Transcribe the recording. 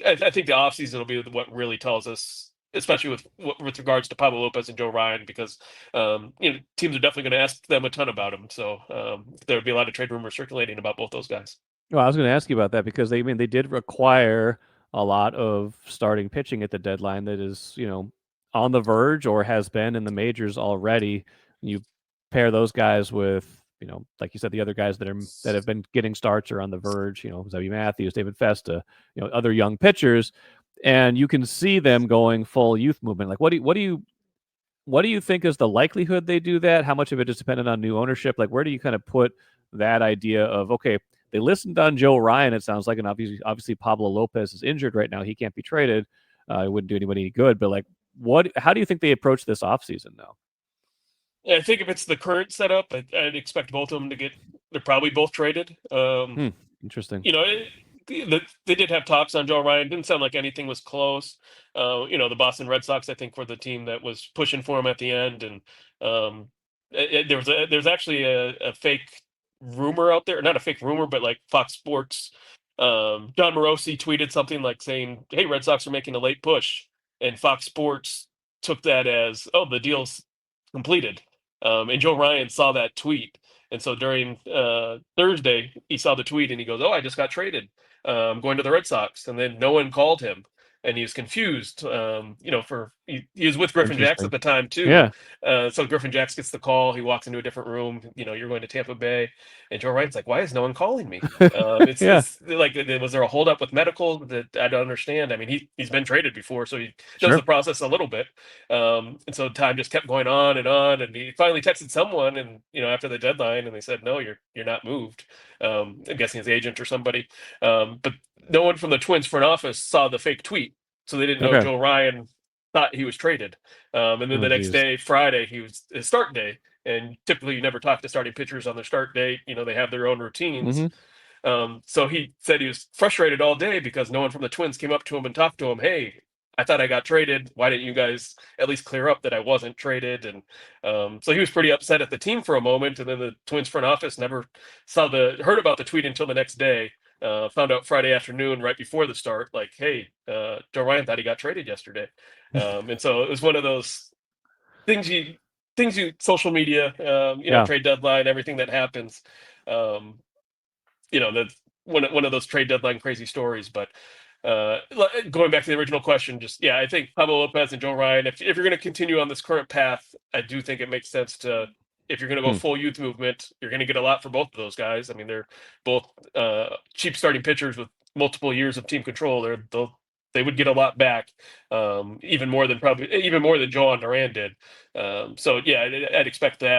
I think the offseason will be what really tells us, especially with regards to Pablo Lopez and Joe Ryan, because teams are definitely going to ask them a ton about him. So there would be a lot of trade rumors circulating about both those guys. Well, I was going to ask you about that because they did require a lot of starting pitching at the deadline that is, on the verge or has been in the majors already. You pair those guys with, like you said, the other guys that have been getting starts or on the verge, Zebby Matthews, David Festa, other young pitchers, and you can see them going full youth movement. Like, what do you think is the likelihood they do that? How much of it is dependent on new ownership? Like, where do you kind of put that idea of, okay, they listened on Joe Ryan, it sounds like, and obviously Pablo Lopez is injured right now. He can't be traded. It wouldn't do anybody any good. But like, how do you think they approach this offseason now? I think if it's the current setup, I'd expect both of them to get. They're probably both traded. Hmm, interesting. You know, they did have talks on Joe Ryan. Didn't sound like anything was close. The Boston Red Sox, I think, were the team that was pushing for him at the end, and there's actually a fake rumor out there, not a fake rumor, but like Fox Sports, John Morosi tweeted something like saying, "Hey, Red Sox are making a late push," and Fox Sports took that as, "Oh, the deal's completed," and Joe Ryan saw that tweet. And so during Thursday, he saw the tweet and he goes, "Oh, I just got traded. Going to the Red Sox." And then no one called him, and he was confused. He was with Griffin Jacks at Interesting. the time too. Yeah. So Griffin Jacks gets the call. He walks into a different room. You're going to Tampa Bay, and Joe Wright's like, "Why is no one calling me?" Yeah. It's like, was there a holdup with medical that I don't understand? I mean, he's been traded before, so he knows the Sure. process a little bit. And so time just kept going on, and he finally texted someone, and after the deadline, and they said, "No, you're not moved." I'm guessing his agent or somebody. But no one from the Twins front office saw the fake tweet, so they didn't know Okay. Joe Ryan thought he was traded. And then Oh, the next geez. day, Friday, he was his start day. And typically, you never talk to starting pitchers on their start date. They have their own routines. Mm-hmm. So he said he was frustrated all day because no one from the Twins came up to him and talked to him. "Hey, I thought I got traded. Why didn't you guys at least clear up that I wasn't traded?" And so he was pretty upset at the team for a moment. And then the Twins front office never heard about the tweet until the next day. Found out Friday afternoon, right before the start, like, "Hey, Joe Ryan thought he got traded yesterday." And so it was one of those things social media, Yeah. trade deadline, everything that happens. Um, that's one of those trade deadline crazy stories. But going back to the original question, just yeah, I think Pablo Lopez and Joe Ryan. If you're going to continue on this current path, I do think it makes sense to. If you're going to go Hmm. full youth movement, you're going to get a lot for both of those guys. I mean, they're both cheap starting pitchers with multiple years of team control. They would get a lot back, even more than Joe and Duran did. So yeah, I'd expect that.